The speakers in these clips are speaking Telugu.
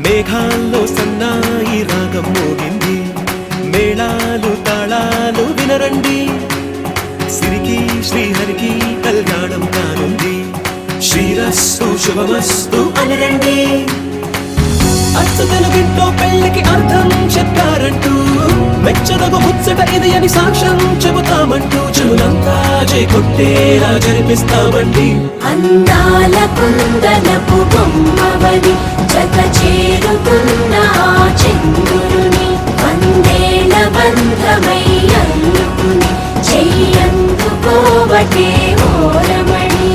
మేఘాల్లో సన్నాయి రాగం మోగింది, మేళాలు తాళాలు వినరండి, సిరికి శ్రీహరికి కళ్యాణం కానుంది, శ్రీరస్తు శుభమస్తు అనరండి. అచ్చు తెలుగింట్లో పెళ్లికి అర్థం చెప్పారంటూ, మెచ్చదగు ముచ్చట ఇది అని సాక్ష్యం చెబుతామంటూ, చెవులంతా జై కొట్టేలా జరిపిస్తామండి. అందాల కుందనపు బొమ్మవని జత చేరుతున్న ఆ చంద్రుని, వందేల బంధమై అల్లుకుని చెయ్యందుకోవటే ఓరమణి.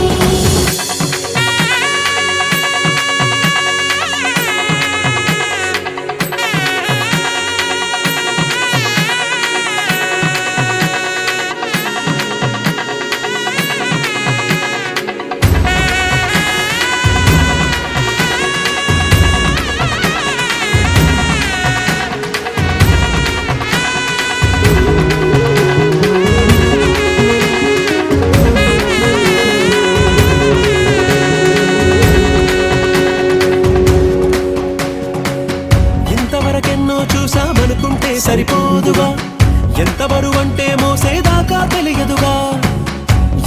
ఇంతవరకెన్నో చూసామనుకుంటే సరిపోదుగా, ఎంత బరువంటే మోసేదాకా తెలియదుగా,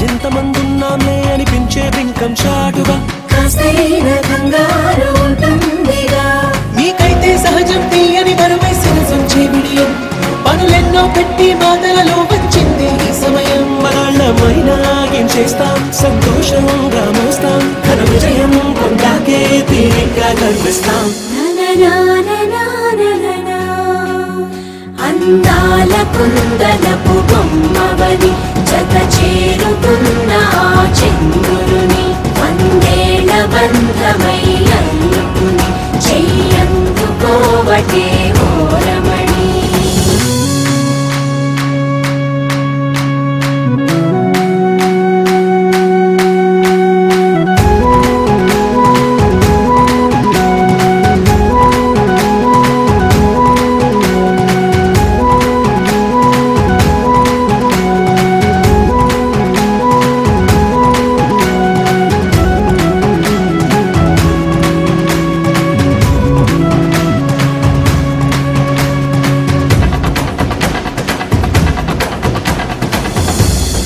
ఎంతమందున్నాంలే అనిపించే బింకం చాటుగా, కాస్తైన కంగారు ఉంటుందిగా, నీకైతే సహజం తీయని బరువై సొంచే విడియం, పనులెన్నో పెట్టి మాటలలో వచ్చింది ఈ సమయం. మనాళ్ళమైనా ఏం చేస్తాం, సంతోషంగా మోస్తాం, ఘన విజయం పొందాకే తీరిగ్గా కనిపిస్తాం. అందాల కుందనపు బొమ్మవని జత చేరుతున్న ఆ చంద్రుని, వందేల బంధమై అల్లుకుని చెయ్యందుకోవటే ఓరమణి.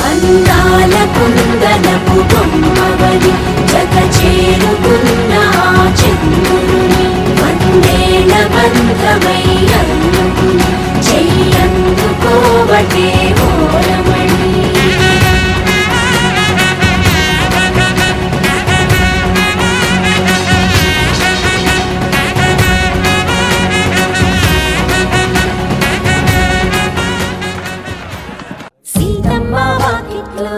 అందాల కుందనపు బొమ్మవని జత చేరుకున్న ఆ చంద్రుని, వందేల బంధమై అల్లుకుని చెయ్యందుకోవటే ఓరమణి. సీతమ్మ వాకిట్లో